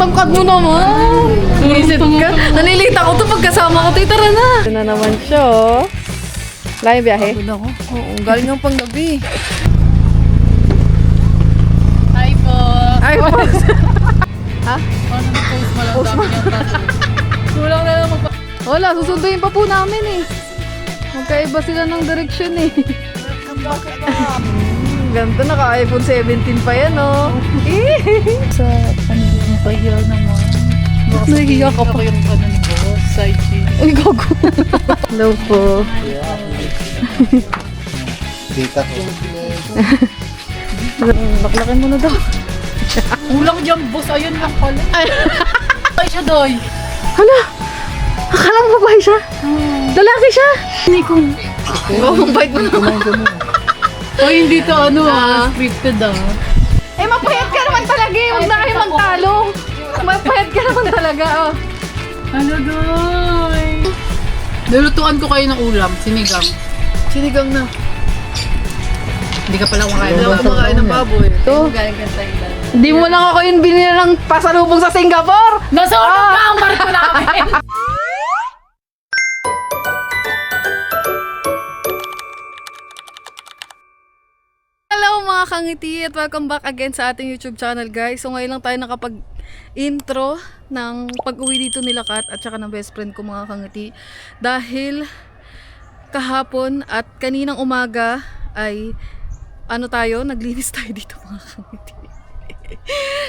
tangkad mo naman. Inisip ka. Nalilita ko to pagkasama ko. Tara na. Ito na naman siya, oh. Layo biyahe? Oo, galing ng panggabi. Hi po. Ay, po. Ha? Paano na-post mo lang dami niyang tatlo? Kulang na lang magpa... Wala, susunduin pa po namin eh. Magkaiba sila ng direksyon eh. Ganito, naka-iPhone 17 pa yan, oh. Sa ano yung pahiyaw naman. Nahihiya ka pa. Ako yung ano ni boss, side chick. Uy, gago. Hello po. Dita ko. Laklakin mo na daw. Kulang dyan boss, ayun lang pala. Ay siya doy. Hala! Akala mo babae siya? Lalaki siya! Hindi ko. Oh, bait mo naman. O hindi to ano scripted Eh, mapayat ka naman talaga eh. Huwag na kayo magtalo. Mapayat ka naman talaga, oh. Ano doy? Nilutuan ko kayo ng ulam, sinigang. Sinigang na. Hindi ka pala kumakain Hindi ako kumakain ng baboy. Ito. Galing ka sa ilan. Hindi mo lang ako yung binili ng pasalubong sa Singapore. Nasunog ka ang barko namin! Hello mga kangiti at welcome back again sa ating YouTube channel, guys. So ngayon lang tayo nakapag-intro ng pag-uwi dito nila Kat at saka ng best friend ko, mga kangiti. Dahil kahapon at kaninang umaga ay naglinis tayo dito, mga kangiti.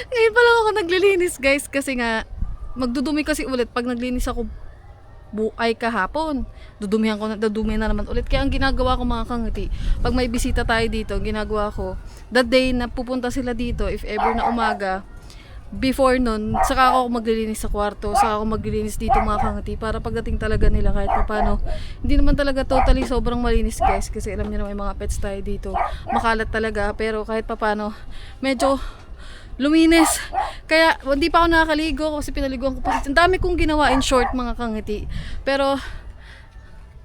Ngayon pa lang ako naglilinis, guys, kasi nga magdudumi kasi ulit pag naglinis ako kahapon. Dudumi na naman ulit. Kaya ang ginagawa ko, mga kangiti, pag may bisita tayo dito, ginagawa ko, the day na pupunta sila dito, if ever na umaga, before nun, saka ako maglilinis sa kwarto, saka ako maglilinis dito, mga kangiti, para pagdating talaga nila kahit paano, hindi naman talaga totally sobrang malinis, guys, kasi alam niyo na may mga pets tayo dito, makalat talaga, pero kahit paano, medyo luminis. Kaya hindi pa ako nakakaligo kasi pinaliguan ko pa. Ang dami kong ginawa in short, mga kangiti. Pero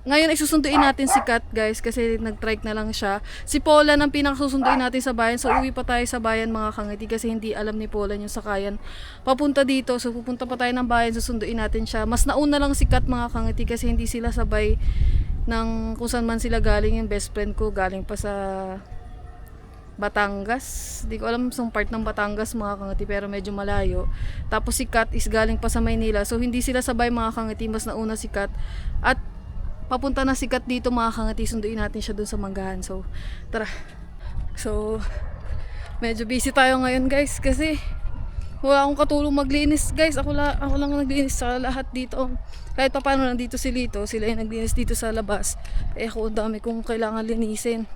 ngayon ay susunduin natin si Kat, guys, kasi nag-trike na lang siya. Si Paula ang pinakasusunduin natin sa bayan. So uwi pa tayo sa bayan, mga kangiti, kasi hindi alam ni Paula yung sakayan papunta dito. So pupunta pa tayo ng bayan, susunduin natin siya. Mas nauna lang si Kat, mga kangiti, kasi hindi sila sabay ng kung saan man sila galing. Yung best friend ko galing pa sa Batangas. Hindi ko alam sa part ng Batangas, mga kangiti, pero medyo malayo. Tapos si Kat is galing pa sa Maynila. So hindi sila sabay, mga kangiti, mas nauna si Kat. At papunta na si Kat dito, mga kangiti, sunduin natin siya dun sa Manggahan. So tara. So medyo busy tayo ngayon, guys, kasi wala akong katulong maglinis, guys. Ako lang naglinis sa lahat dito. Kahit pa paano nandito si Lito, sila yung naglinis dito sa labas. Eh ako, ang dami kong kailangan linisin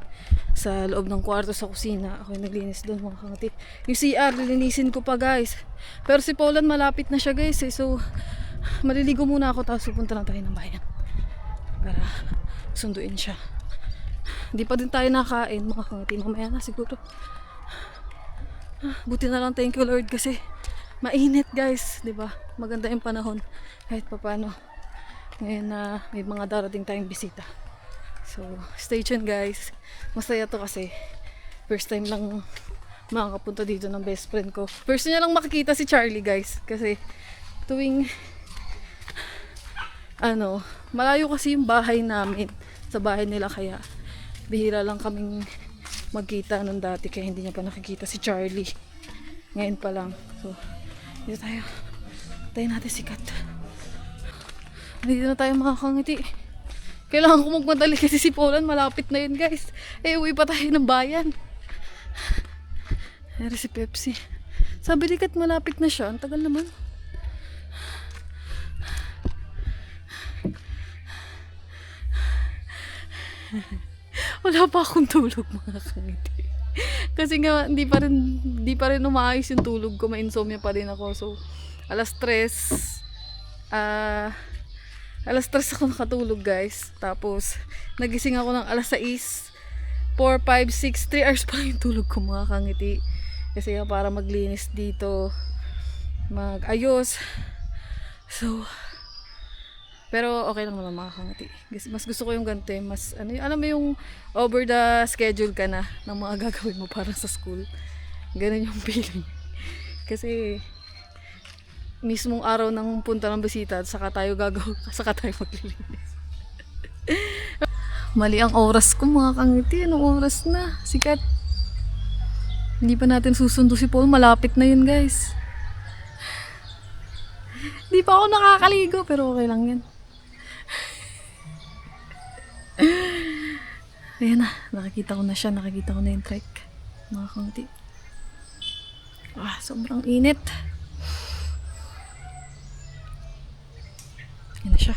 sa loob ng kwarto, sa kusina. Ako yung naglinis doon, mga kangati. Yung CR, lilinisin ko pa, guys. Pero si Paulan, malapit na siya, guys, eh. So maliligo muna ako, tapos pupunta na tayo ng bayan para sunduin siya. Hindi pa din tayo nakain, mga kangati. Mamaya na siguro. Buti na lang, thank you Lord, kasi mainit, guys, 'di ba? Maganda yung panahon kahit papaano. Ngayon na may mga darating tayong bisita. So, stay tuned, guys. Masaya to kasi first time lang makakapunta dito ng best friend ko. First niya lang makikita si Charlie, guys, kasi tuwing malayo kasi yung bahay namin sa bahay nila, kaya bihira lang kaming magkita nung dati, kaya hindi niya pa nakikita si Charlie. Ngayon pa lang. So, dito tayo. Tayo natin si Kat. Dito na tayo, mga kangiti. Kailangan ko magmadali kasi si Paulan malapit na yun, guys. Eh, uwi pa tayo ng bayan. Pero si Pepsi, sabi ni Kat malapit na siya. Ang tagal naman. Wala pa akong tulog, mga kangiti. Kasi nga hindi pa rin umaayos yung tulog ko, may insomnia pa rin ako. So alas 3 ako nakatulog, guys. Tapos nagising ako ng alas 6, 4, 5, 6, 3 hours pa yung tulog ko, mga kangiti. Kasi nga para maglinis dito, magayos. So pero okay lang naman, mga kangati. Mas gusto ko yung ganito, mas alam mo yung over the schedule ka na ng mga gagawin mo para sa school. Ganun yung feeling. Kasi mismong araw ng punta ng bisita at saka tayo saka tayo maglilinis. Mali ang oras ko mga kangiti. Anong oras na? Sikat. Hindi pa natin susundo si Paul. Malapit na yun guys. Hindi pa ako nakakaligo pero okay lang yan. Ayan na. Nakikita ko na siya. Nakikita ko na yung trike. Mga kangiti. Sobrang init. Ayan na siya.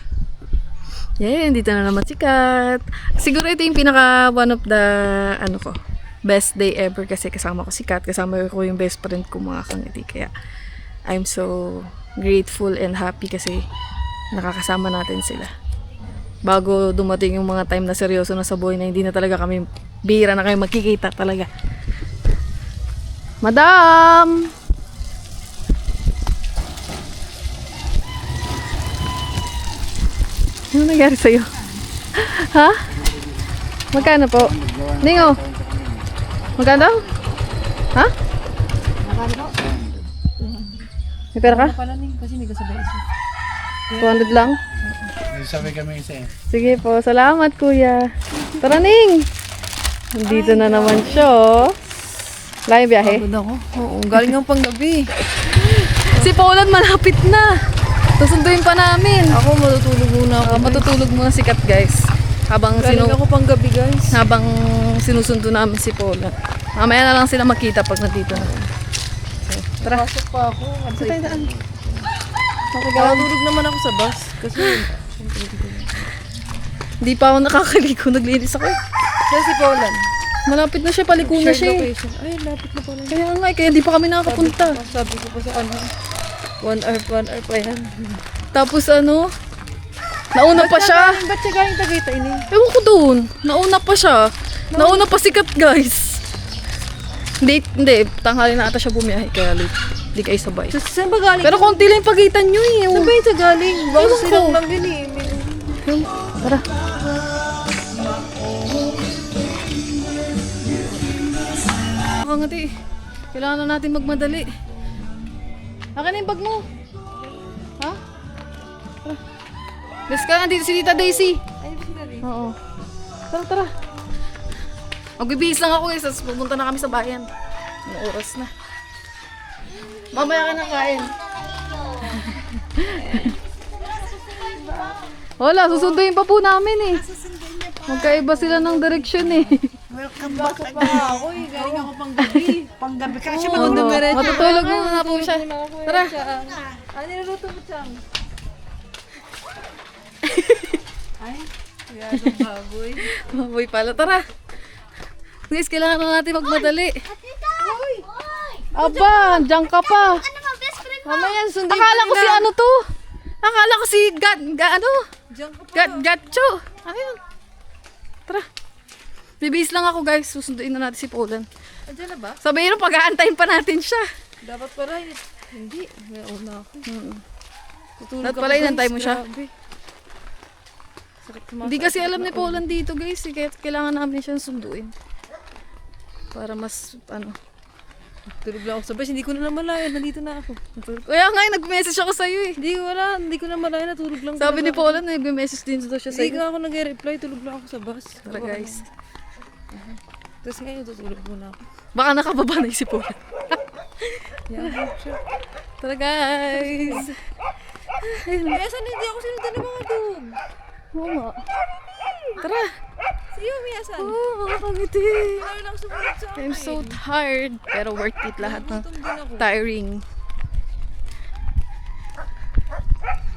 Yeah, dito na naman si Kat. Siguro ito yung pinaka one of the best day ever kasi kasama ko si Kat. Kasama ko yung best friend ko mga kangiti. Kaya I'm so grateful and happy kasi nakakasama natin sila. Bago dumating yung mga time na seryoso na sa buhay na hindi na talaga kami bihira na kayo magkikita talaga. Madam! Ano nangyari sa'yo? Ha? Magkano po? Ningo? Magkano? Ha? May pera ka? Kasi hindi ko sabay isa. 200 lang? Sabi kami isa eh. Sige po, salamat kuya. Tara Ning! Nandito na naman siya oh. Layo biyahe? Pagod ako. Oo, galing ang panggabi. Si Paulan malapit na. Susunduin pa namin. Ako matutulog muna ako. Matutulog muna si Kat guys. Galing ako panggabi guys. Habang sinusundo namin si Paula. Mamaya na lang sila makita pag nandito na. So, tara. Pasok pa ako. Sa tayo daan. Nakatulog naman ako sa bus. Kasi Hindi pa ako nakakaligo. Naglinis ako. Kaya si Paulan. Malapit na siya. Paliko na siya. Shared location. Ay, lapit na pala. Kaya nga, kaya di pa kami nakakapunta. Sabi ko pa sa kanya. 1 hour pa yan. Tapos nauna pa siya. Ba't siya galing Tagaytay ni? Ewan ko doon. Nauna pa siya. Nauna pa si Kat guys. Hindi. Tanghali na ata siya bumiyahe. Kaya late. Hindi kayo sabay. Saan ba galing? Pero konti lang yung pagitan nyo eh. Saan ba yun sa galing? Baka Ewan ko. silang lang yun eh. Tara. Nakangati. Kailangan na natin magmadali. Akin na yung bag mo. Ha? Tara. Bes ka, nandito si Tita Daisy. Ay, sila rin. Oo. Tara. Magbibihis lang ako eh. Pupunta na kami sa bayan. Anong oras na? Mamaya ka na kain. Wala, susunduin pa po namin eh. Magkaiba sila ng direksyon eh. Welcome back Pa ako eh. Galing ako panggabi. Panggabi ka siya Oo, matutulog muna po siya. Tara. Ano niluluto mo, Chang? Ay, kaya itong baboy. Baboy pala, tara. Guys, kailangan na natin magmadali. Aba, diyan ka pa. Mamaya, sundin Akala ko si ano to. Akala ko si Diyan ka pa. Gatcho. Ano yun? Tara. Bibihis lang ako guys. Susunduin na natin si Paulan. Andiyan na ba? Sabihin mo, pag-aantayin pa natin siya. Dapat pala. Hindi. Ngayon na ako. Tutulog Dapat ako, pala guys. inantay mo siya. Grabe. Sakit tumaas. Hindi kasi alam ni Paulan dito guys. Kaya kailangan namin siyang sunduin. Para mas, Tulog lang ako sa bus. Hindi ko na namalayan. Nandito na ako. Natulog. Kaya nga, nag-message ako sa'yo eh. Hindi ko namalayan. Natulog lang. Sabi ni talaga. Paulan, nag-message din daw siya Hindi sa'yo. nga ako nag-reply. Tulog lang ako sa bus. Tara guys. Tapos ngayon tutulog muna ako. Baka nakababa na yung si Paulan. Yan. Siya. Tara guys. Kaya saan hindi ako sinundan ng mga dog? Oo nga. Tara. Si Yumi, asan? Oh, makakangiti. Ayaw lang sumunod sa akin. I'm so tired. Pero worth it lahat ng Gutom din ako. tiring.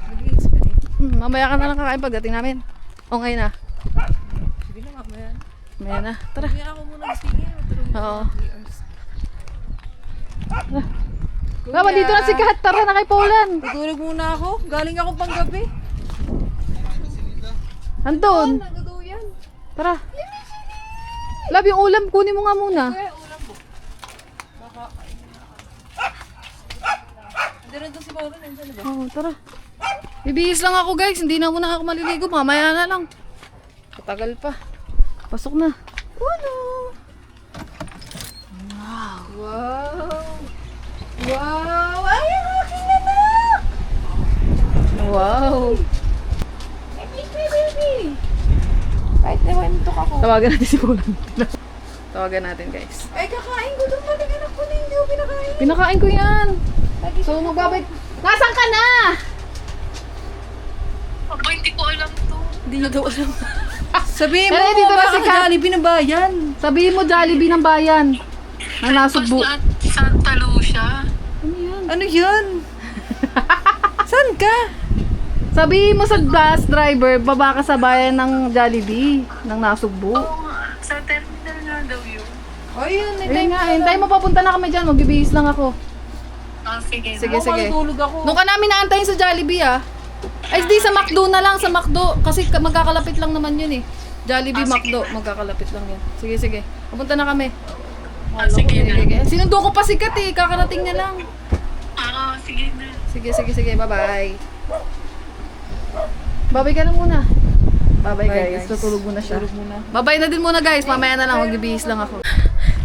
Nag-iis ka eh. Mamaya ka na lang kakain pagdating namin. O ngayon na. Sige na, mamaya. Mamaya na. Tara. Kaya ako muna gisingin. Matulog na Oo. ako 3 hours. Baba, dito na si Kat. Tara na kay Paulan. Tutulog muna ako. Galing ako panggabi. Andun. Nagaduyan. Tara. Lab, yung ulam. Kunin mo nga muna. Kaya ulam mo. Nakakain na ako. Hindi rin to si Paolo. Nandiyan na ba? Oo, tara. Bibihis lang ako guys. Hindi na muna ako maliligo. Mamaya na lang. Patagal pa. Pasok na. Uno. Wow! Wow! Ay, ang aking anak! Tawagan natin si Kulang. Tawagan natin, guys. Ay, kakain ko doon. Maligyan ako na hindi ko pinakain. Pinakain ko yan. So, magbabay. Nasaan ka na? Aba, hindi ko alam to. Hindi niya daw alam. Sabihin mo, Pero dito na baka si Kat. Jollibee ng bayan. Sabihin mo, Jollibee ng bayan. Ang nasugbo. Sa Talusya. Ano yan? Saan ka? Sabihin mo sa bus driver, baba ka sa bayan ng Jollibee, ng nasugbo. Oo nga, sa terminal nga daw yun. Ayun, Ayun nga, hintay mo, papunta na kami dyan. Magbibihis lang ako. Ah, sige. Sige, sige. Matutulog ako. Nung ka namin naantayin sa Jollibee, ah. Ay, di, sa McDo na lang, sa McDo. Kasi magkakalapit lang naman yun, eh. Jollibee, McDo, magkakalapit lang yun. Sige, sige. Papunta na kami. Ah, sige na. Sige. Sinundo ko pa si Kat, eh. Kakarating niya lang. Ah, sige na. Sige, sige, sige. Bye-bye. Bye-bye ka na muna. Bye-bye, guys. Tutulog muna siya. Bye-bye na din muna, guys. Mamaya na lang. Magbibihis lang ako.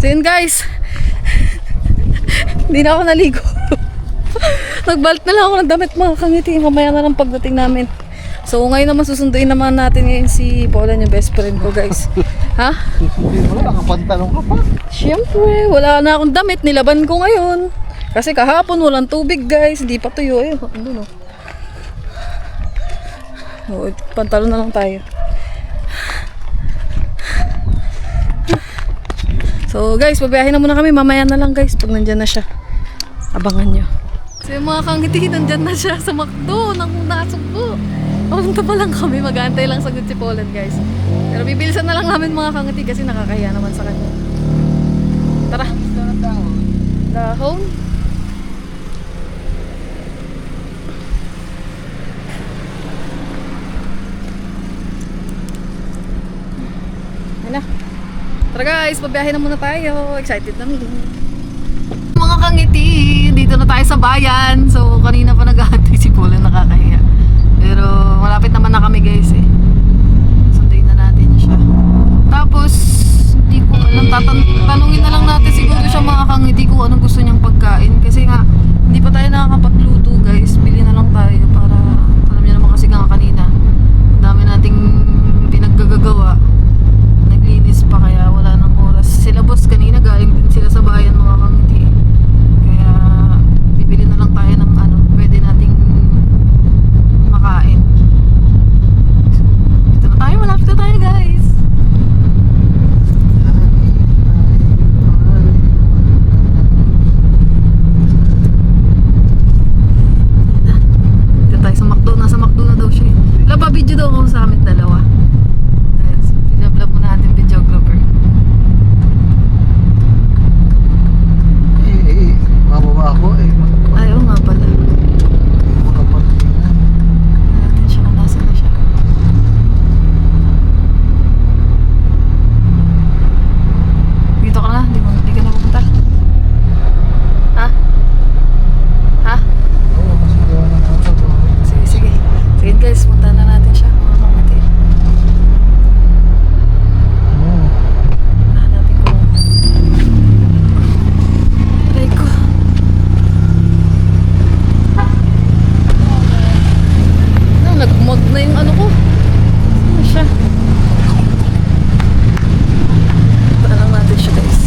So yun, guys. Hindi na ako naligo. Nagbalt na lang ako ng damit, mga kangiti. Mamaya na lang pagdating namin. So ngayon naman susunduin naman natin ngayon si Paula, yung best friend ko, guys. Ha? Wala, nakapantalong ka pa. Siyempre, wala na akong damit. Nilaban ko ngayon. Kasi kahapon walang tubig, guys. Hindi pa tuyo. Ayun, andun, oh. Oo, pantalon na lang tayo. So guys, babiyahin na muna kami. Mamaya na lang, guys, pag nandyan na siya. Abangan nyo. So yung mga kangiti, nandyan na siya sa McDo. Nang nasugbo. Papunta pa lang kami. Mag-aantay lang sa si Poland, guys. Pero bibilisan na lang namin mga kangiti kasi nakakahiya naman sa kanya. Tara. Dahon. Na. Tara guys, pabiyahin na muna tayo. Excited na kami. Mga kangiti, dito na tayo sa bayan. So, kanina pa nag-aantay si Paula, nakakahiya. Pero, malapit naman na kami guys eh. Sunduin na natin siya. Tapos, hindi ko alam, tanungin na lang natin siguro siya mga kangiti kung anong gusto niyang pagkain. Kasi nga, hindi pa tayo nakakapagluto guys. Bili na lang tayo para, alam niyo naman kasi nga kanina, ang dami nating pinaggagawa. Naglinis pa kaya wala nang oras. Sila boss kanina galing din sila sa bayan mga kangiti. Kaya bibili na lang tayo ng ano, pwede nating makain. Dito na tayo, malapit na tayo guys. Dito tayo sa McDo, nasa McDo na daw siya. Laba video daw ako sa amin dalawa. Pinablog mo natin videographer. Mababa ako eh. Ay, oo nga pala. Natin siya kung nasa na siya. Dito ka na? Di ka na pupunta? Ha? Ha? Oo, kasi gawa ng ako. Sige, sige. Sige guys, punta na natin siya. Mga kamati. Hanapin ko. Aray ko. Ano, nagmag na yung ano ko. Ano siya? Punta lang natin siya guys.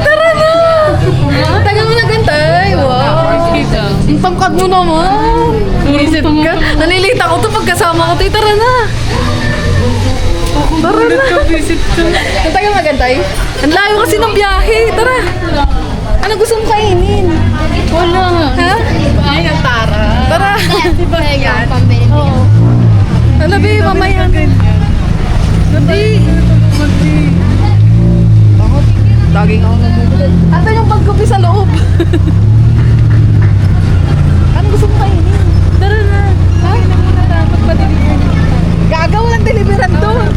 Tara na! Tagal mo na gantay. Wow! Ang tangkad mo naman. Isit ka. Nalilita ko to pagkasama ko to. Tara na! Tara na! Ang tagal mo na gantay. Ang layo kasi ng biyahe. Tara! Ano gusto mo kainin? Wala. Ha? Ay, ang tara. Tara! Diba yan? Oo. Alabi, mamaya. Hindi. Daging ako namumulad. Ito yung pagkupi sa loob. Ano gusto mo kainin? Tara na. Ha? Dapat pa-deliver. Gaga, walang deliveran doon.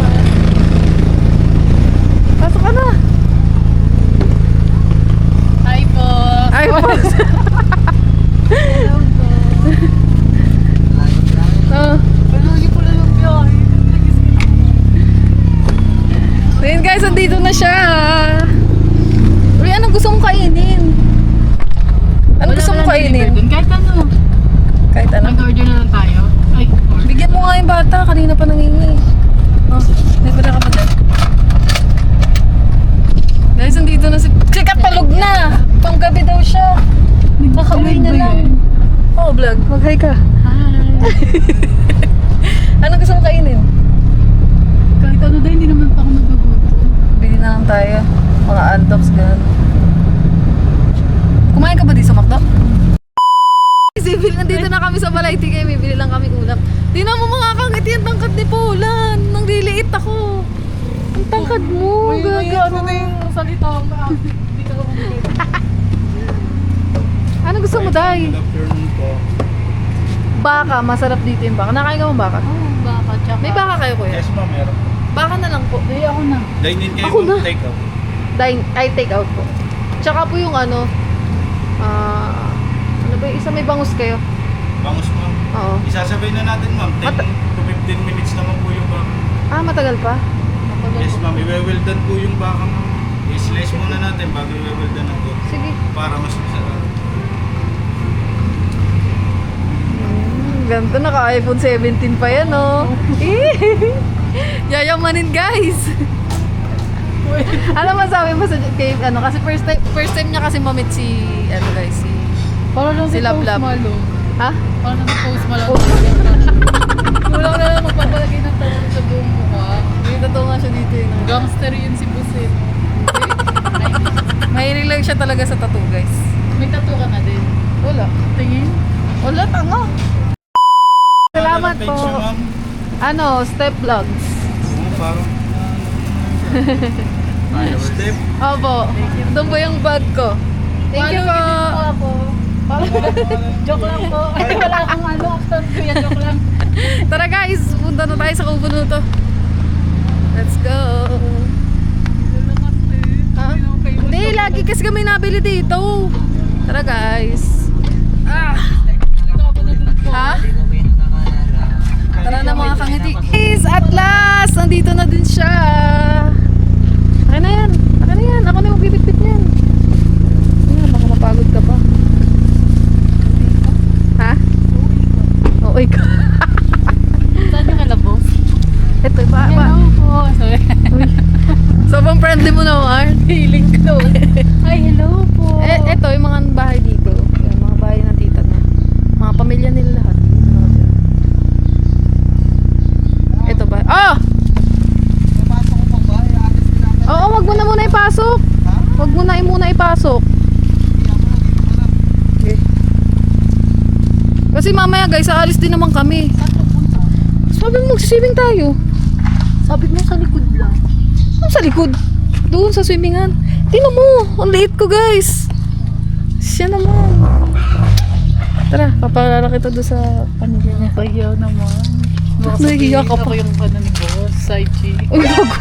Pasok ka na. Hi po. Ay, boss. Layo. Oh. Pero hindi pala yung Ano? Mag-order na lang tayo. Ay, order. Bigyan mo nga yung bata. Kanina pa nangingi. Oh, may pala ka pa dyan. Guys, nandito na si Katulog na! Panggabi daw siya. Nagkakawin na lang. Oo, vlog. Mag-hi ka. Hi. Ano gusto mo kainin? Kahit ano dahil, hindi naman pa ako nagugutom. Bili na lang tayo. Mga antoks, gano'n. Kumain ka ba di sa McDo? Sibil, nandito na kami sa Balay Tigay. May bili lang kami ulam. Di na mo makakangiti ang tangkad ni Paulan. Nang liliit ako. Ang tangkad mo. Gaga. Ano na yung salita ko? Hindi ka Ano gusto mo, Day? Good afternoon po. Baka. Masarap dito yung baka. Nakain ka mo baka? Oo, baka. Tsaka. May baka kayo, kuya? Yes ma'am, meron. Baka na lang po. Hindi, ako na. Dine-in kayo Ako na. ma'am, take out. Ay, take out po. Tsaka po yung ano ba yung isa may bangus kayo? Bangus ma'am. Oo. Isasabay na natin ma'am. 10 to 15 minutes naman po yung baka. Ah, matagal pa? Yes ma'am, i-well done po yung baka ma'am. I-slice muna natin bago i-well done ang good. Sige. Para mas masarap. Ganito, naka-iPhone 17 pa yan, oh. Yayamanin, guys. Alam mo, sabi mo sa kay, ano, kasi first time niya kasi mamit si, ano guys, si, Para lang Si si Lab Post Lab. Malone. ha? Para lang si Post Malone. Wala ka na lang magpapalagay ng tawag sa buong mukha. May totoo nga siya dito, yun. Gangster yun si Busit. Mahilig lang siya talaga sa tattoo, guys. May tattoo ka na din. Wala. Tingin. Wala, tanga. Salamat Page po. nyo, ma'am. Ano, step vlogs. Oo, parang. Step. Opo. Doon po yung bag ko. Thank you po. Joke lang po. Ay, wala akong ano. After kuya, joke lang. Tara guys, punta na tayo sa Kubunuto. Let's go. Ha? Hindi, lagi kasi kami nabili dito. Tara guys. Ah. Ha? Tara na mga kangiti. Guys, at last, nandito na din siya. Akin na yan. Akin na yan. Ako na yung bibit-bit niyan. Ayan, baka mapagod ka pa. Ha? Oo, ikaw. Saan yung kalabos? Ito, ba? Hello po. Sorry. Sobrang friendly mo naman. Feeling ko. Ay, hello po. Ito, yung mga bahay dito. Yung mga bahay ng tita na. Mga pamilya nila lahat. Ito ba? Oh! Oo, wag mo na muna ipasok. Wag mo na muna ipasok. Okay. Kasi mamaya guys, aalis din naman kami. Sabi mo magsiswimming tayo. Sabi mo sa likod lang. Ano sa likod? Doon sa swimmingan. Tingnan mo, ang liit ko guys. Siya naman. Tara, papalala kita doon sa pamilya niya. Pahiyaw naman. Baka Nahihiya ka sabihin pa. Ako yung ano ni boss, side chick. Uy, bago.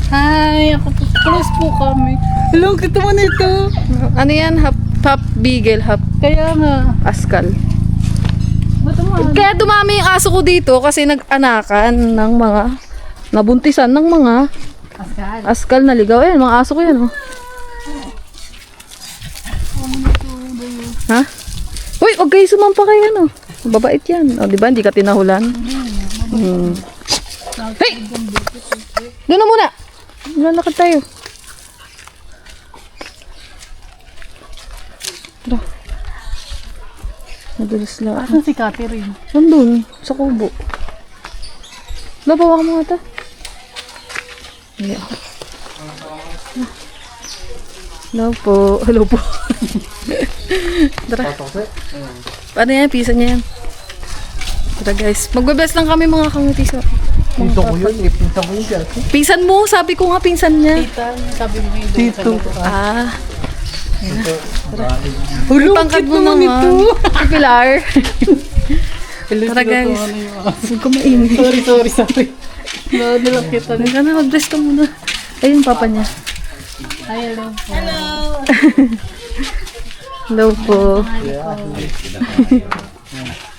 Hi, ako po. Close po kami. Hello, kita mo nito. Ano yan? Half beagle, half Kaya nga. askal. Ba't naman? Kaya dumami yung aso ko dito kasi nag-anakan ng mga nabuntisan ng mga Asgal. askal na ligaw. Ayan, mga aso ko yan, oh. Ha? Uy, huwag kayo sumampa kayo, ano. Babait yan. O, di ba? Hindi ka tinahulan. Hey! Doon na muna. Lalakad tayo. Tara. Madalas lang. Asan si Catherine? Nandun, sa kubo. Wala, bawa ka mga ata. Yeah. Hello po. Hello po. Tara. Paano yan? Pisa niya yan. Tara guys. Magbe-best lang kami mga kangiti sa... Pinto ko yun, pinto ko yun. Pinsan mo! Sabi ko nga pinsan niya. Tita, sabi mo yung Tito. Ah. Hulong, Tangkad mo naman. Si Pilar. Tara guys. Huwag ka maingay. Sorry. Nilang kita. Tara na, mag-bless ka muna. Ayun, papa niya. Hi, hello po. Hello. Hello po.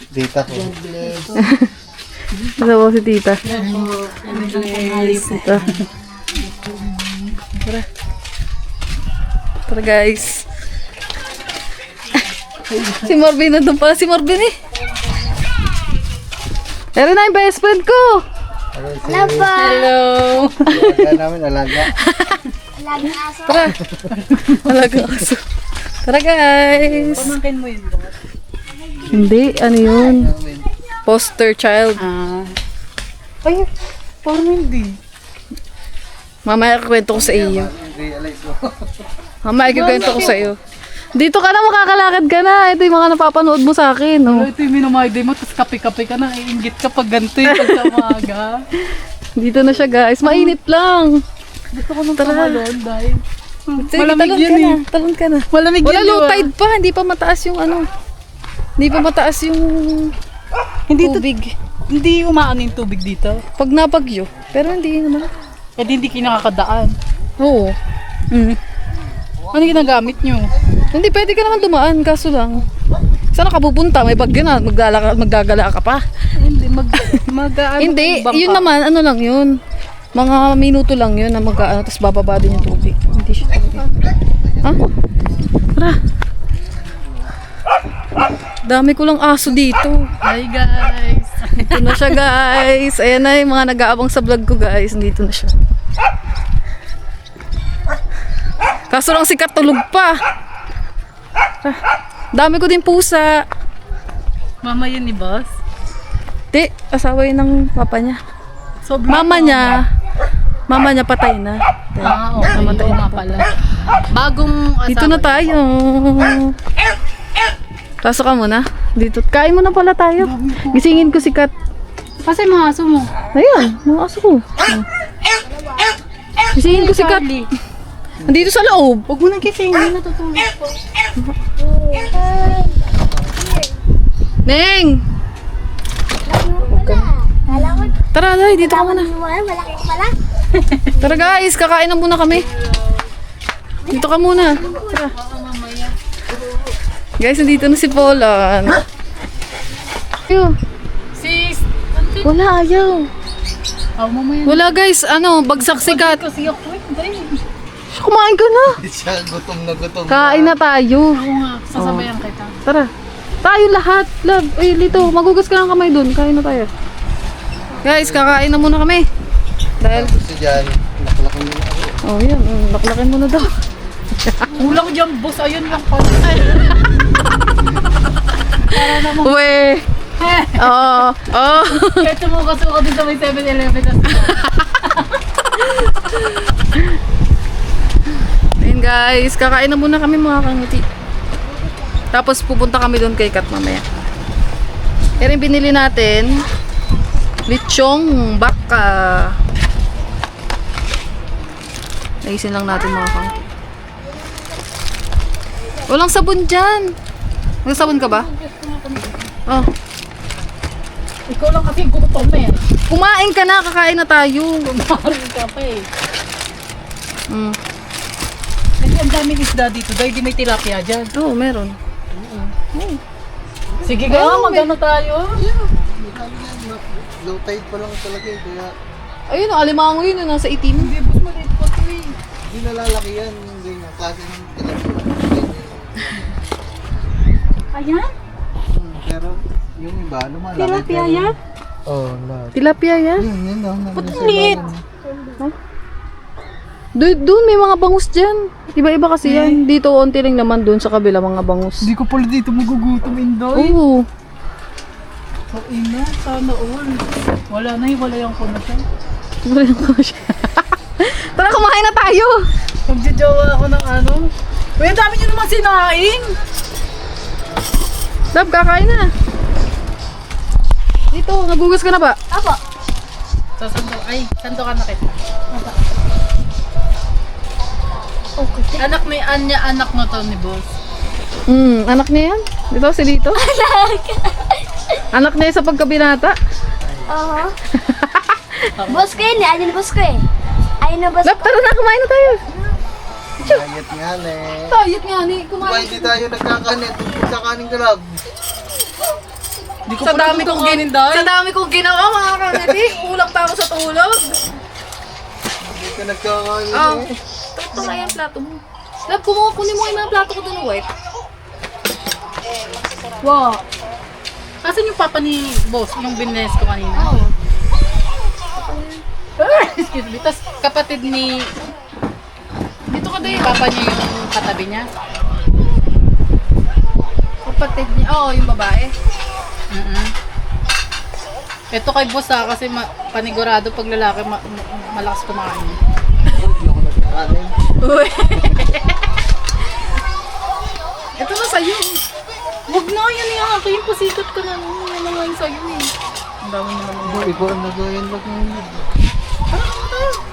Dita ko. Hello po si tita. Tita. Tara. Tara guys. Si Marvin na doon pala. Si Marvin eh. Eri na yung best friend ko. Hello. Alaga namin, alaga. Tara. Talaga aso. Tara guys. Pamangkin mo yun, boss. Hindi, ano yun? Poster child. Ay, parang hindi. Mamaya kwento ko sa iyo. Realize mo. Mamaya kwento ko sa iyo. Dito ka na, makakalakad ka na. Ito yung mga napapanood mo sa akin. Oh. Ito yung minamagday mo, tapos kape-kape ka na, iingit ka pag ganito yung pag sa umaga. Dito na siya guys. Mainit lang. Gusto ko nung Tara. tumalon dahil Sige, malamig talon yan ka eh. na. Talon ka na. Malamig Wala yan, low di ba? tide pa. Hindi pa mataas yung ano. Hindi pa mataas yung Hindi tubig. Hindi umaano yung tubig dito. Pag napagyo. Pero hindi naman. Eh hindi kinakadaan. Oo. Ano ginagamit nyo? Hindi, pwede ka naman dumaan. Kaso lang. Saan ka pupunta? May bagyo na. Magdagala ka pa. Hindi, Hindi. Yun naman. Ano lang yun. Mga minuto lang yun na mag-ano. Tapos bababa din yung tubig. Hindi siya tubig. Ha? Tara. Dami ko lang aso dito. Hi guys! Dito na siya guys. Ayan na yung mga nag-aabang sa vlog ko guys. Dito na siya. Kaso lang si Katulog pa. Dami ko din pusa. Mama yun ni boss? Di, asawa yun ng papa niya. Sobrang Mama niya patay na. okay. Namatay Oo na nga pala. Bagong asawa. Dito na tayo. Pasok ka muna. Dito. Kain mo na pala tayo. Gisingin ko si Kat. Kasi mga aso mo. Ayan, mga aso ko. Gisingin ko si Kat. Charlie. Nandito sa loob. Huwag mo nang kisingin, natutulog po. Neng! Tara, dahil dito ka muna. Tara guys, kakain na muna kami. Dito ka muna. Tara. Guys, nandito na si Polan. Ayaw. Sis! Wala, ayaw. Oh, mamaya. Wala guys, ano, bagsak si Kat. Kasi ako, dahil. Kumain ka na. Siya, gutom na gutom. Kain na tayo. Oo nga, sasabayan kita. Tara. Tayo lahat. Love. Ay, Lito, magugas ka ng kamay dun. Kain na tayo. Guys, kakain na muna kami. Dahil, Gusto dyan, nakalaki mo na ako. oh yan, laklakin mo na daw. Kulang dyan, boss. Ayun lang pala. Para naman. Uwe. Oo. Oh. Kahit sumuka-suka din sa may 7-Eleven na Ayun guys, kakain na muna kami mga kangiti. Tapos pupunta kami doon kay Kat mamaya. Yan yung binili natin. Lechong baka. Naisin lang natin mga kangiti. Walang sabon dyan. May sabon ka ba? Oh. Ikaw lang kasi gutom eh. Kumain ka na, kakain na tayo. Kumain ka pa eh. Mm. Kasi ang daming isda dito. Dahil di may tilapia dyan. Oo, meron. Sige ka, magano tayo? Low tide pa lang talaga eh, kaya Ayun, alimango yun, nasa itim. Hindi, boss, maliit pa ito eh. hindi nalalaki yan. Yung ganyan, klase ng tilapia. Ayan? Pero yung iba, lumalaki. Tilapia pero- yan? Oo, lahat. Tilapia yan. Yun daw. Ba't ang liit? Doon may mga bangus dyan. Iba-iba kasi yan. Dito, onti lang naman doon sa kabila mga bangus. Hindi ko pala dito magugutom, Indoy. Oo. So, ina, sana all. Wala na, hiwalayan ko na siya. Tuloy ko siya. Tara, kumain na tayo. Magjajawa ako ng ano. Uy, ang dami nyo naman sinain. Love, kakain na. Dito, nagugas ka na ba? Apo. So, sando ka na kita. Okay. Anak ni Anya, anak na to ni boss. Anak niya yan? Dito, si Dito? Anak niya sa pagkabinata? Oo. Boss ko yun eh. Ayun boss ko eh. Ayun na boss Love, tara na, kumain na tayo. Ayat nga na eh. Tayot nga ni, Diba kumain. hindi tayo nagkakanin? Nagkakanin ka lang. Di ko Sa dami kong gininday. Sa dami kong ginawa, mga kanati. Ulang pa ako sa tulog. Hindi ka nagkakanin Oh. eh. Ito nga yung plato mo. Love, kunin mo yung mga plato ko doon, white. Wow. Asan yung papa ni boss? Yung bines ko kanina? Oo. Excuse me. Tapos kapatid ni... Dito ka doon. Papa niya yung katabi niya? Kapatid niya. Oo, yung babae. Ito kay boss kasi panigurado pag lalaki malakas kumain. Hindi ako nagkakanin. Uy. Ito na sa'yo. Huwag na, yan yung akin. Pasikat ka na. Yan na nga yung sa'yo eh. Ang dami mo naman. Boy, ikaw ang nagayan lang ngayon.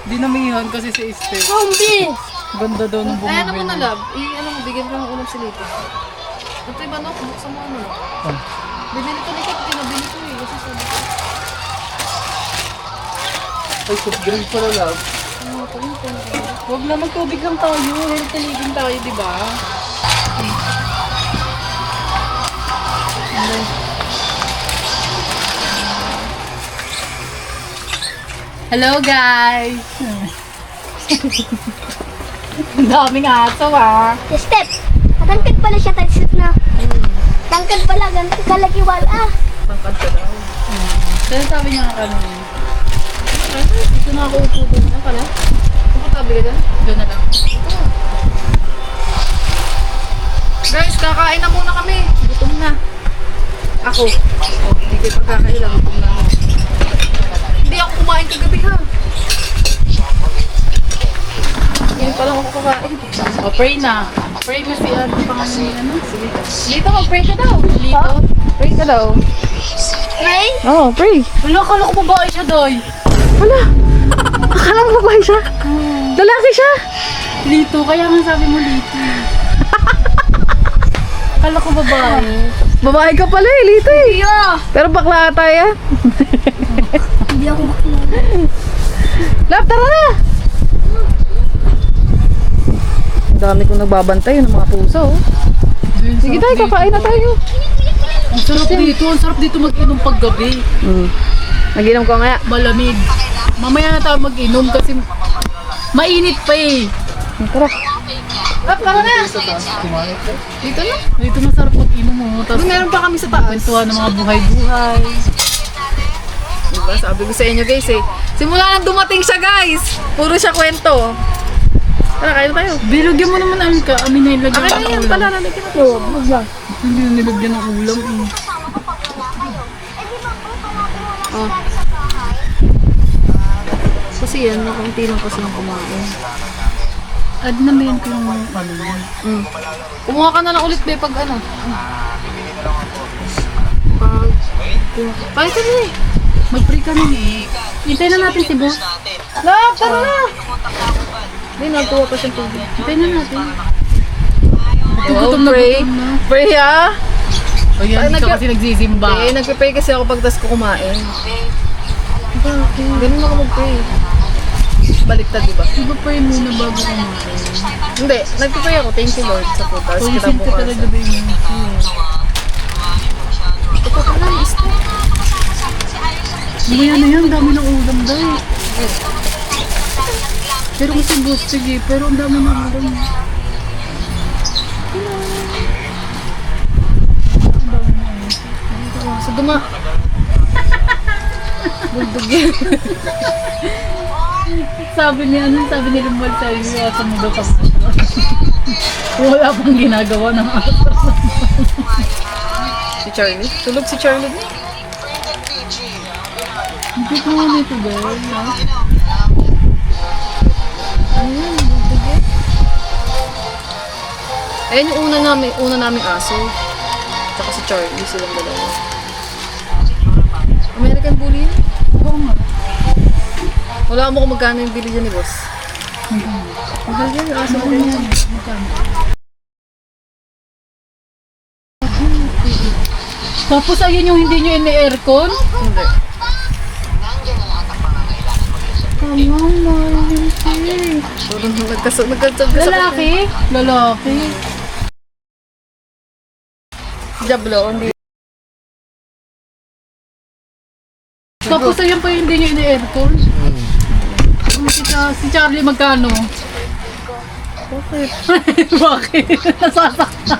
Dinamihan kasi si Esther. Zombie! Ganda daw ng Ay, ano mo bumibili. na, love? Ano mo, bigyan ko ng ulam si Lito. Ito iba, no? Buksan mo ano. Binili ko ni Kate, pinabili ko eh. Kasi sabi ko, Ay, soft drink pala love. Huwag na magtubig lang tayo. Healthy living tayo, di ba? Hello guys! Ang daming aso ah. Step! Matangkad pala siya, tayo na. Tangkad pala, ganito kalagiwal ah. pangkad ka daw. Kaya sabi niya nga kanina. Dito na ako upo doon. Ano ka na? Komportable ka dyan? Doon na lang. Guys, kakain na muna kami. Gutom na. Ako. Oh, hindi kayo pagkakailan. Gutom na ako. Hindi ako kumain kagabi ha. Ngayon pa lang ako kakain. O, pray na. Pray mo si ano pangalan niya, ano? Sige. Lito, mag-pray ka daw. Lito? Pray ka daw. Ray? Oo, pray. Wala, kala ko babae siya, Doy. Wala. Akala mo babae siya? Lalaki siya. Lito, kaya nga sabi mo Lito. Kala ko babae. Babae ka pala eh, Lito eh. Pero bakla ata yan. Hindi ako bakla. Lap, tara na. Ang dami kong nagbabantay ng mga puso. Oh. Sige tayo, kakain na tayo. Ang sarap dito. Ang sarap dito mag-inom paggabi. Naginom ko nga. Malamig. Mamaya na tayo mag-inom kasi mainit pa eh. Tara. Lap, tara na. Dito na? Dito masarap mag-inom mo. Tapos Meron pa kami sa taas. kwentuhan ng mga buhay-buhay. Diba? Sabi ko sa inyo guys eh. Simula nang dumating siya guys. Puro siya kwento. Tara, kain na tayo. Bilagyan mo naman Amika. Amin na ilagyan Akin na ng yan ulam. pala. Nalagyan na to. Hindi na nilagyan ng ulam eh. Oh. Kasi yan, nakunti lang kasi ng kumain. Add na ba yan ko yung ano yan? Kumuha ka na lang ulit be pag ano. Pag ito na eh. Mag-pray ka na eh. Hintayin na natin si boss. Love, tara na. Hindi, nagtuwa pa siyang tubig. Hintayin na natin. Wow, pray. Pray ha. O yan, hindi ka kasi nagsisimba. Eh, nagpe-pray kasi ako pag tas ko kumain. Ganun ako mag-pray. Baliktad, di ba? Diba pray muna bago kumain? Hindi, nagpe-pray ako. Thank you Lord sa putas. Pag-isip ka talaga ba yun? Ito ka lang, isip. Mamaya na yan, dami ng ulam daw eh. Pero kasi boss, sige, pero ang dami ng ulam. Sa duma. Buldog yan. Sabi niya, ano sabi ni Lumbal sa iyo, sa mundo ka wala pang ginagawa ng aso. Si Charlie? Tulog si Charlie. Hindi ko nga nito girl, ha? Ayun, buldog yan. Ayun yung una naming aso. Tsaka si Charlie, silang dalawa. American Bully yun? Oo nga. Wala mo kung magkano yung bili dyan ni boss. Mahal yan, yung aso ko yan. Tapos ayun yung hindi nyo ini-aircon? Hindi. Parang nagkasabot. Lalaki? Lalaki. Diablo, hindi. Tapos ayun pa yung hindi nyo ini-aircon? Si Charlie magkano? Bakit? Bakit? Nasasaktan.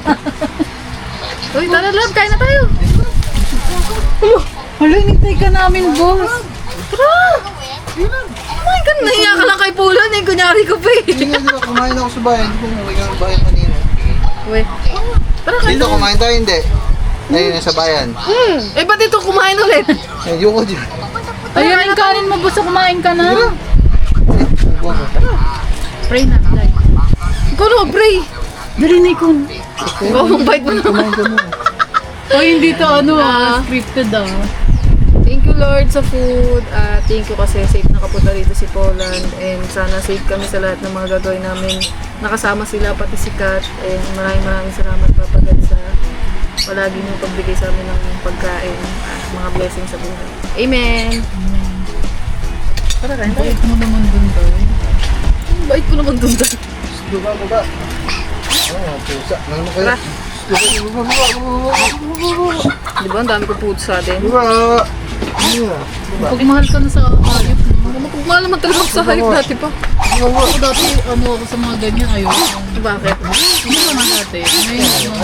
Uy, tara love, kain na tayo. Hala, hinintay ka namin, boss. Kumain ka na. Nahiya ka lang kay Pulan eh. Kunyari ko pa eh. Hindi nga, di ba, kumain ako sa bayan. Hindi ko umuwi ka ng bayan kanina. Uy. Tara kain Dito, na. kumain tayo, hindi. Ayun, sa bayan. Eh, ba't dito kumain ulit? Ayoko dyan. Ayun, yung kanin mo, boss. Kumain ka na. Huwag mo. Pray na, Day. Ikaw na, Bray. Dali na ikon. Ikaw, ang bait mo naman. Kumain ka muna. O, hindi to, scripted Thank you Lord sa food. Thank you kasi safe nakapunta rito si Poland. And sana safe kami sa lahat ng mga gagawin namin. Nakasama sila, pati si Kat. And maraming salamat Papa God sa palagi niyong pagbigay sa amin ng pagkain at mga blessings sa buhay. Amen! Tara, kain tayo. Bait mo naman dun, Day. Bait ko naman dun dun. Baba, baba. Oh, pusa. Ano kayo? Tara. Baba, baba, baba. Di ba? Ang dami ko food sa atin. Baba. Baba. Pagmahal ka na sa hayop. Mahal naman talaga ako sa hayop dati pa. Ako dati, ako sa mga ganyan, ayoko. Bakit? Hindi naman dati. Ngayon, hindi ko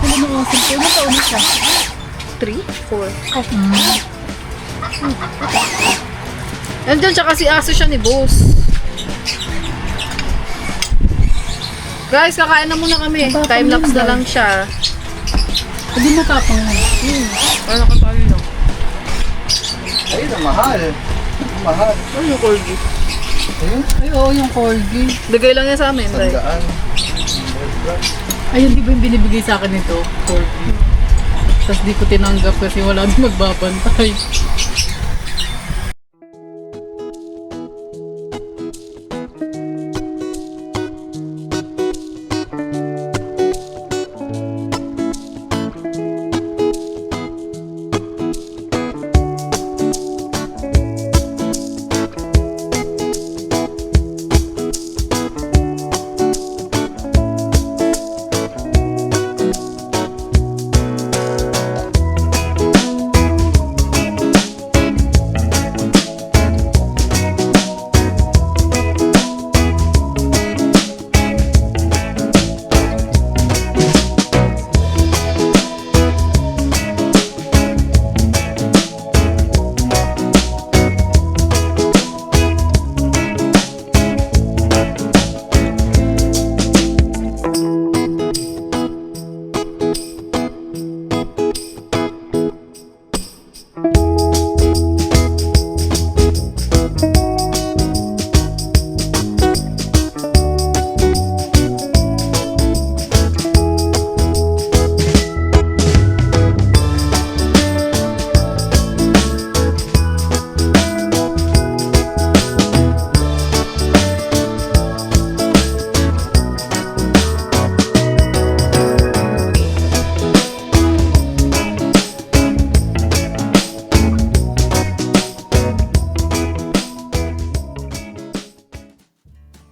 na nakasin ko. Ano taon na siya? 3? 4? Nandiyan siya kasi aso siya ni boss. Guys, kakain na muna kami. Time-lapse na lang siya. Hindi matapang mo. Para nakatali lang. Ayun, ang mahal. Ang mahal. Ano yung corgi? Ayun, Ay, oo, yung corgi. Bigay lang yan sa amin, right? sandaan. Ayun, di ba yung binibigay sa akin ito? Corgi. Tapos di ko tinanggap kasi wala din magbabantay.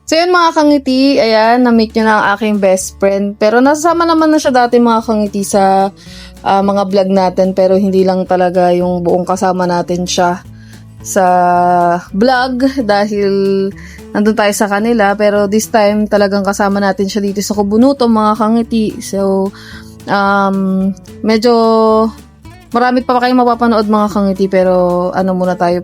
So yun mga kangiti, ayan, na-meet nyo na ang aking best friend. Pero nasasama naman na siya dati mga kangiti sa mga vlog natin. Pero hindi lang talaga yung buong kasama natin siya sa vlog dahil nandun tayo sa kanila. Pero this time talagang kasama natin siya dito sa Kubunuto mga kangiti. So medyo marami pa kayong mapapanood mga kangiti. Pero ano muna tayo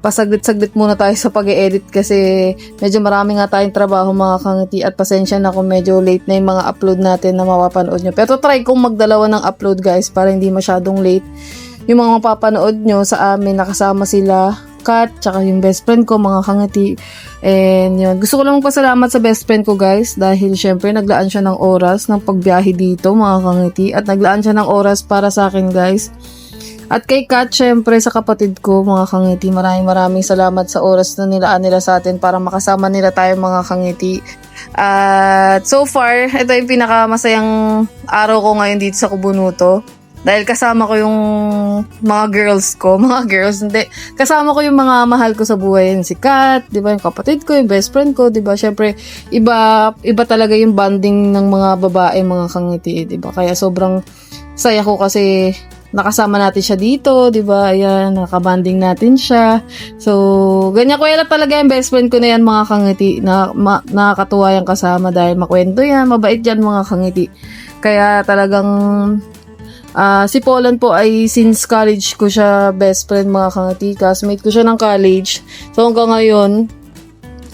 pasaglit-saglit muna tayo sa pag-edit kasi medyo marami nga tayong trabaho mga kangiti at pasensya na kung medyo late na yung mga upload natin na mapapanood nyo. Pero try kong magdalawa ng upload guys para hindi masyadong late. Yung mga mapapanood nyo sa amin, nakasama sila, Kat, tsaka yung best friend ko mga kangiti. And yun, gusto ko lang magpasalamat sa best friend ko guys dahil syempre naglaan siya ng oras ng pagbiyahe dito mga kangiti at naglaan siya ng oras para sa akin guys. At kay Kat, syempre sa kapatid ko, mga kangiti, maraming salamat sa oras na nilaan nila sa atin para makasama nila tayo mga kangiti. At so far, ito yung pinakamasayang araw ko ngayon dito sa Kubunuto. Dahil kasama ko yung mga girls ko, hindi. Kasama ko yung mga mahal ko sa buhay, si Kat, di ba, yung kapatid ko, yung best friend ko, di ba, syempre, iba talaga yung bonding ng mga babae, mga kangiti, di ba, kaya sobrang saya ko kasi nakasama natin siya dito, di ba? Ayan, nakabanding natin siya. So, ganyan ko yan talaga yung best friend ko na yan, mga kangiti. Nakakatuwa yung kasama dahil makwento yan, mabait yan, mga kangiti. Kaya talagang, si Polan po ay since college ko siya best friend, mga kangiti. Classmate ko siya ng college. So, hanggang ngayon,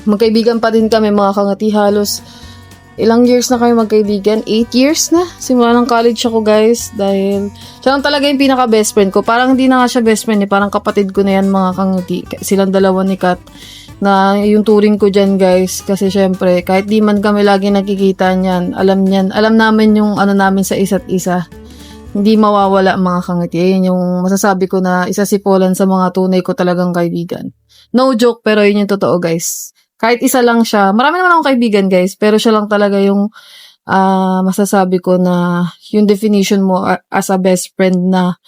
magkaibigan pa din kami, mga kangiti. Halos, ilang years na kami magkaibigan? 8 years na. Simula ng college ako, guys. Dahil, siya lang talaga yung pinaka-best friend ko. Parang hindi na nga siya best friend, parang kapatid ko na yan, mga kangiti. Silang dalawa ni Kat. Na yung turing ko dyan, guys. Kasi syempre, kahit di man kami lagi nakikita niyan, alam namin yung ano namin sa isa't isa. Hindi mawawala, mga kangiti. Yun yung masasabi ko na isa si Polan sa mga tunay ko talagang kaibigan. No joke, pero yun yung totoo, guys. Kahit isa lang siya. Marami naman akong kaibigan, guys. Pero siya lang talaga yung masasabi ko na yung definition mo as a best friend na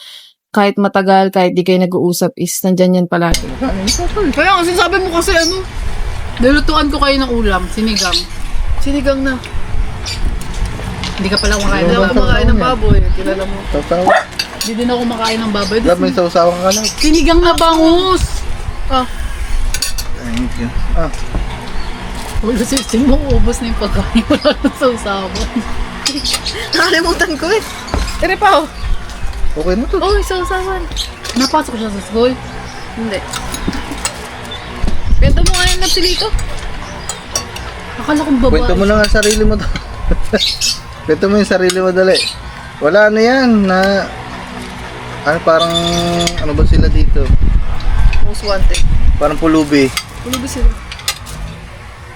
kahit matagal, kahit di kayo nag-uusap is nandyan yan palagi. Kaya kasi sabi mo kasi ano, nilutuan ko kayo ng ulam, sinigang. Sinigang na. Hindi ka pala kumakain Hindi ng ako kumakain ng baboy. Kilala mo. Sausaw. Hindi din ako kumakain ng baboy. Alam, may sausawan ka lang. Sinigang na bangus! Thank you. Ulo sisim mo, ubos na yung pagkain. Wala na sa usawan. Nakalimutan ko eh. Tere pa, Okay na to. Uy, sausawan. Napasok siya sa school. Hindi. Kwento mo nga yung napsilito. Akala kong babae. Kwento mo na nga sarili mo to. Kwento mo yung sarili mo, dali. Wala na yan na... Ano, parang... Ano ba sila dito? Most wanted. Parang pulubi. Pulubi sila.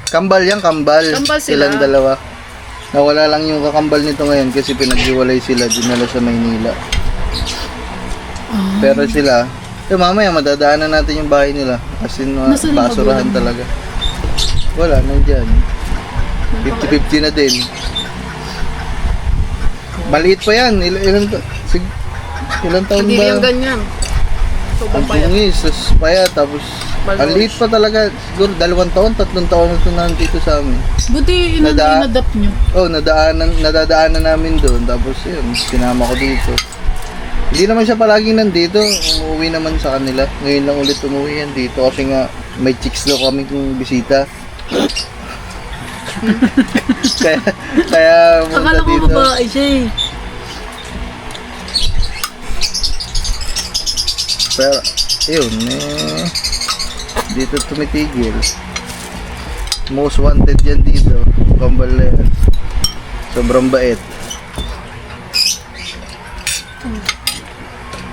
Kambal yan, kambal. Kambal sila. Silang dalawa. Nawala lang yung kakambal nito ngayon kasi pinaghiwalay sila, dinala sa Maynila. Pero sila, mamaya madadaanan natin yung bahay nila. As in, Nasaan yung basurahan magulang? talaga. Wala, nandyan. 50-50 na din. Maliit pa yan. Ilang taon Hindi ba? yung ganyan. So, Ang papaya. bungis, tapos paya, tapos Malnourished. ang liit pa talaga. Siguro 2 taon, 3 taon na ito nandito sa amin. Buti Nada- inadapt nyo. Oh, nadadaanan namin doon. Tapos yun, sinama ko dito. Hindi naman siya palaging nandito. Umuwi naman sa kanila. Ngayon lang ulit umuwi yan dito. Kasi nga, may chicks daw kami kung bisita. kaya punta Akala ko dito. babae siya eh. Pero, yun, dito tumitigil. Most wanted yan dito. Kambal na yan. Sobrang bait.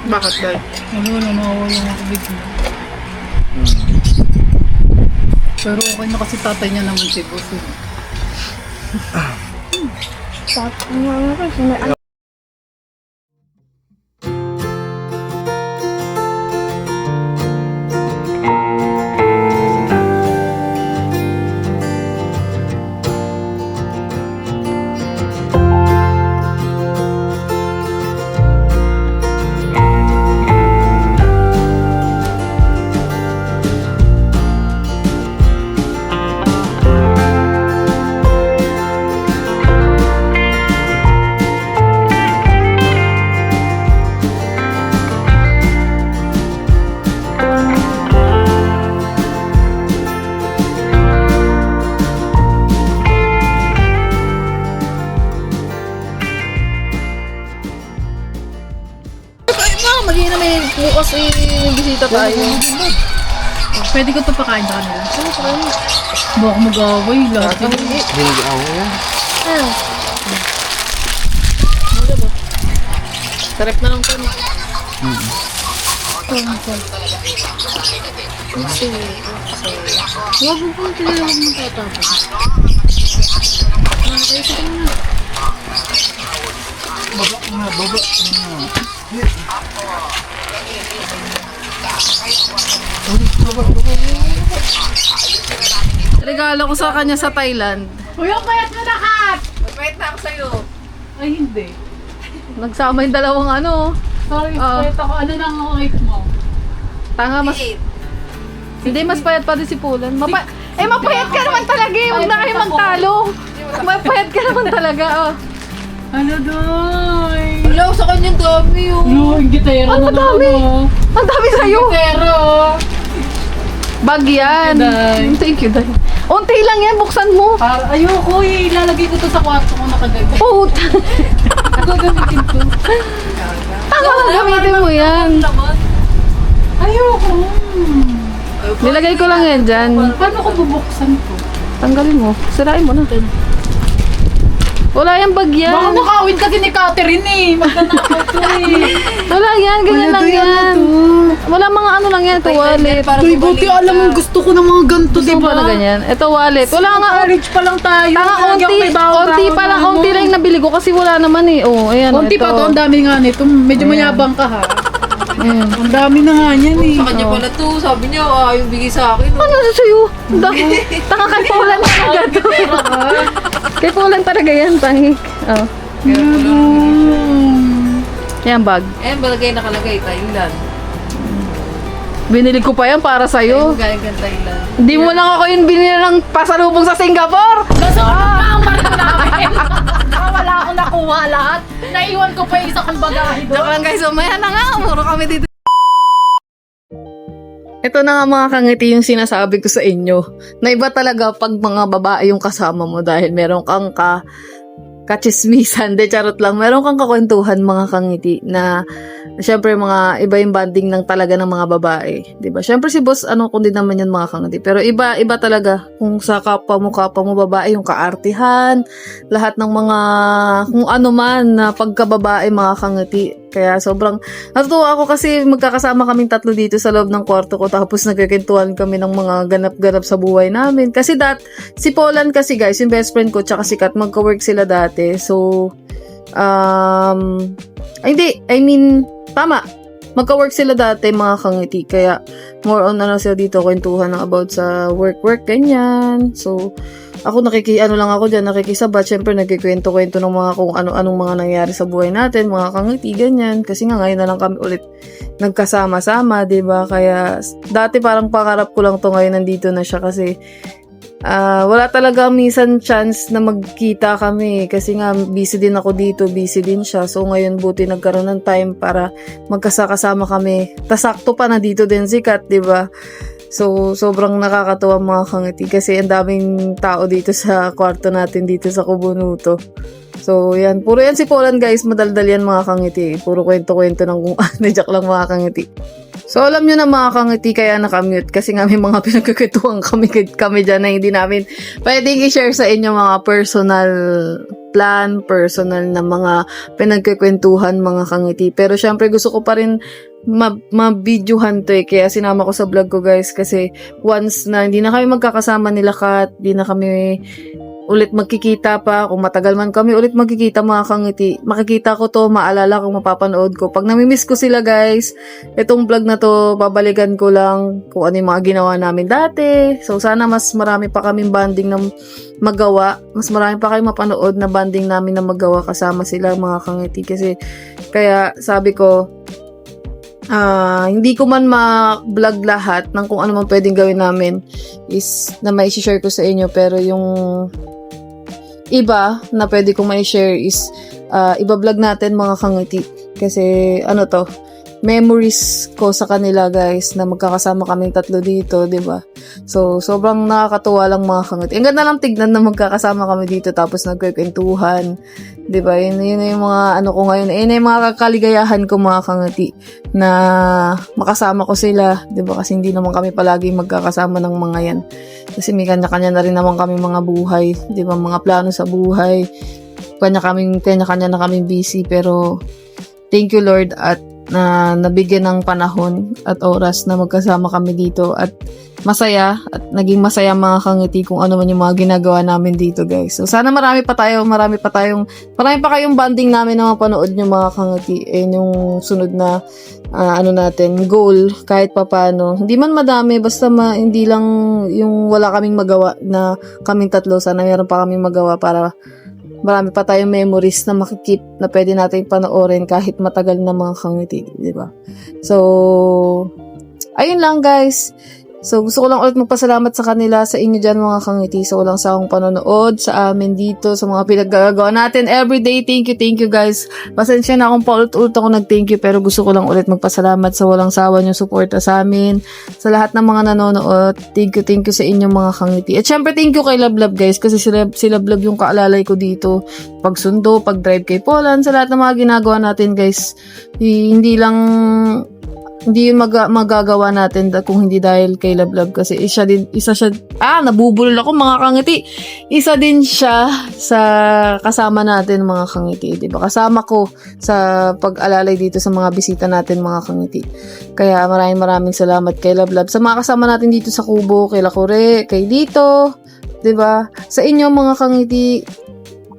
Bakit dahil? Wala, nawawala ako bigla. Pero okay na kasi tatay niya naman si Boss. Magiging na may bukas may bisita tayo. Pwede ko ito pakain sa kanila. Baka mag-away lahat. Hindi. Hindi ako yan. Sarap na lang kami. Huwag mo po sila lang magtatapos. Regalo ko sa kanya sa Thailand. Uy, ang payat mo na, Kat! Wait na ako sa'yo. Ay, hindi. Nagsama yung dalawang ano. Sorry, Ah. payat ako. Ano lang ang height mo? Tanga mas... Hindi, mas payat pa din si Polan. Mapayat ka naman talaga eh. Huwag na kayo magtalo. Mapayat ka naman talaga. Oh. Ano doy? Wala, sa kanyang dami yun. No, yung gitero Ano na dami? naman, oh. Ang dami sa'yo. Gitero. Bag yan. Day. Thank you, Day. Unti lang yan, buksan mo. Ayoko ilalagay ko to sa kwarto ko nakagagay. Puta. Ako gamitin ko. Tama lang gamitin mo yan. Ayoko. Nilagay ko lang yan dyan. Paano ko bubuksan to? Tanggalin mo. Sirain mo na. Wala yung bag yan. Baka nakawin kasi ni Catherine eh. Magkanakaw to eh. Wala yan, ganyan lang yan. Wala mga ano lang yan. Ito wallet. Uy, buti alam mo gusto ko ng mga ganito, Gusto mo ba na ganyan? Ito wallet. Wala nga. College pa lang tayo. Tanga, onti pa lang. Onti lang yung nabili ko kasi wala naman eh. Oh, ayan. Konti ito. pa to, ang dami nga nito. Medyo mayabang ka ha. Ayan. Ang dami na nga yan eh. Sa kanya pala to, sabi niya, yung bigay sa akin. Ano sa sa'yo? Tanga kay Paulan talaga to. Kay Paulan talaga yan, tangi. Oh. Yan, bag. Eh, balagay nakalagay, Thailand. Binili ko pa yan para sa'yo. Galing kang Thailand. Hindi mo lang ako yung binili ng pasalubong sa Singapore. Wala akong nakuha lahat. Naiwan ko pa yung isa kong bagahe doon. Joke lang guys, umaya na nga. Muro kami dito. Ito na nga mga kangiti yung sinasabi ko sa inyo. Na iba talaga pag mga babae yung kasama mo dahil meron kang kachismisan. De, charot lang. Meron kang kakwentuhan mga kangiti na syempre mga iba yung banding ng talaga ng mga babae. Diba? Syempre si boss, kung din naman yun mga kangiti. Pero iba talaga. Kung sa kapwa mo babae, yung kaartihan, lahat ng mga, kung ano man na pagkababae mga kangiti. Kaya sobrang natutuwa ako kasi magkakasama kaming tatlo dito sa loob ng kwarto ko tapos nagkikintuhan kami ng mga ganap-ganap sa buhay namin. Kasi si Polan kasi guys, yung best friend ko tsaka si Kat, magka-work sila dati. So, tama. Magka-work sila dati mga kangiti. Kaya more on sila dito kwentuhan ng about sa work, ganyan. So, ako nakikisabat, syempre nagkikwento-kwento ng mga kung ano-anong mga nangyari sa buhay natin, mga kangiti, ganyan. Kasi nga ngayon na lang kami ulit nagkasama-sama, diba? Kaya dati parang pangarap ko lang to, ngayon nandito na siya kasi wala talaga minsan chance na magkita kami kasi nga busy din ako dito, busy din siya. So ngayon buti nagkaroon ng time para magkasama kami. Tasakto pa na dito din si Kat, diba? So, sobrang nakakatuwa mga kangiti kasi ang daming tao dito sa kwarto natin dito sa Kubunuto. So, yan. Puro yan si Polan guys. Madaldal yan mga kangiti. Puro kwento-kwento ng kung joke lang mga kangiti. So, alam nyo na mga kangiti kaya nakamute kasi nga may mga pinagkakwentuhan kami dyan na hindi namin pwedeng i-share sa inyo mga personal plan, personal na mga pinagkakwentuhan mga kangiti. Pero syempre gusto ko pa rin ma-videohan to kaya sinama ko sa vlog ko guys kasi once na hindi na kami magkakasama nila Kat, hindi na kami ulit magkikita pa, kung matagal man kami ulit magkikita mga kangiti, makikita ko to, maalala kung mapapanood ko. Pag namimiss ko sila guys, itong vlog na to, babalikan ko lang kung ano yung mga ginawa namin dati. So sana mas marami pa kaming banding na magawa, mas marami pa kayong mapanood na banding namin na magawa kasama sila mga kangiti. Kasi kaya sabi ko, hindi ko man ma-vlog lahat ng kung ano man pwedeng gawin namin is na may share ko sa inyo, pero yung iba na pwede kong may share is iba-vlog natin mga kangiti kasi memories ko sa kanila guys na magkakasama kaming tatlo dito, 'di ba? So sobrang nakakatuwa lang mga kangiti. Ang ganda lang tignan na magkakasama kami dito tapos nagkukwentuhan, 'di ba? Yun yung mga ko ngayon. Yun yung mga kaligayahan ko mga kangiti na makasama ko sila, 'di ba? Kasi hindi naman kami palagi magkakasama ng mga yan. Kasi may kanya-kanya na rin naman kami mga buhay, 'di ba? Mga plano sa buhay. Kanya-kanya na kami busy, pero thank you Lord at na nabigyan ng panahon at oras na magkasama kami dito at masaya at naging masaya mga kangiti kung ano man yung mga ginagawa namin dito guys. So sana marami pa kayong banding namin na mapanood nyo mga kangiti. Yung sunod na natin goal kahit papano. Hindi man madami basta hindi lang yung wala kaming magawa na kaming tatlo. Sana meron pa kaming magawa para marami pa tayong memories na makikip na pwede natin panoorin kahit matagal na mga kangiti, di ba? So, ayun lang guys. So, gusto ko lang ulit magpasalamat sa kanila, sa inyo dyan mga kangiti, sa walang sawang panonood, sa amin dito, sa mga pinaggagawa natin everyday. Thank you guys. Pasensya na akong paulit-ulit ako nag-thank you, pero gusto ko lang ulit magpasalamat sa walang sawa niyong suporta sa amin, sa lahat ng mga nanonood. Thank you sa inyong mga kangiti. At syempre, thank you kay Love guys, kasi si Love yung kaalalay ko dito. Pagsundo, pag-drive kay Poland, sa lahat ng mga ginagawa natin guys. Hindi yun magagawa natin kung hindi dahil kay Love kasi isa siya, nabubulol ako mga kangiti. Isa din siya sa kasama natin mga kangiti, diba? Kasama ko sa pag-alalay dito sa mga bisita natin mga kangiti. Kaya maraming salamat kay Love sa mga kasama natin dito sa Kubo, kay Lakure, kay Dito, diba? Sa inyo mga kangiti.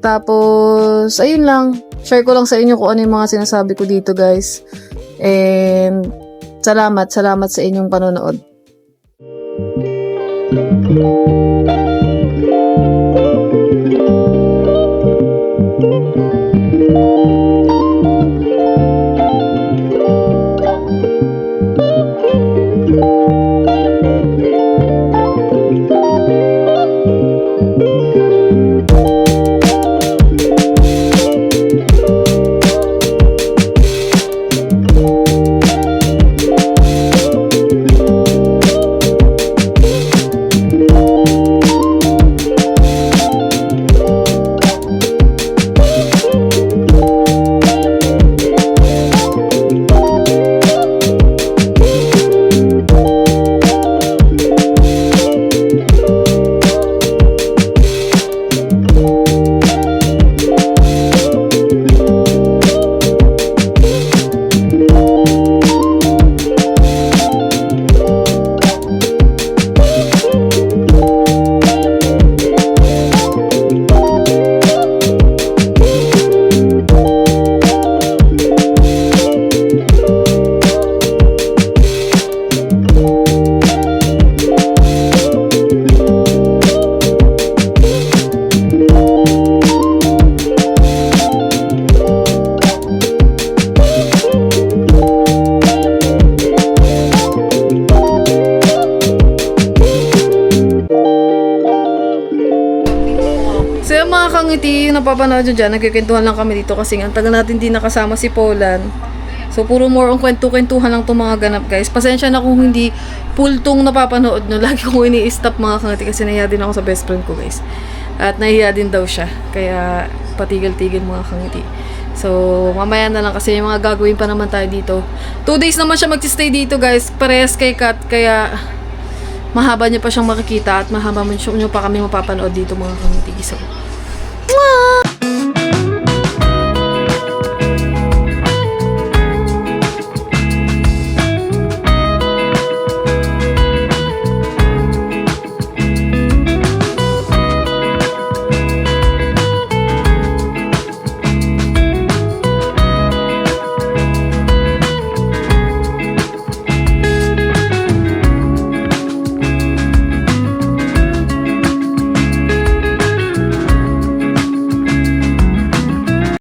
Tapos, ayun lang. Share ko lang sa inyo kung ano yung mga sinasabi ko dito guys. And salamat sa inyong panonood. So yung mga kangiti, yung napapanood nyo dyan, nagkikwentuhan lang kami dito kasi ang tagal natin di nakasama si Poland. So puro more on kwentuhan lang itong mga ganap guys. Pasensya na kung hindi full tong napapanood nyo. Lagi kong ini-stop mga kangiti kasi nahiya din ako sa best friend ko guys. At nahiya din daw siya. Kaya patigil-tigil mga kangiti. So mamaya na lang kasi yung mga gagawin pa naman tayo dito. 2 days naman siya mag-stay dito guys. Parehas kay Kat. Kaya mahaba niya pa siyang makikita at mahaba nyo pa kami mapapanood dito mga kangiti. So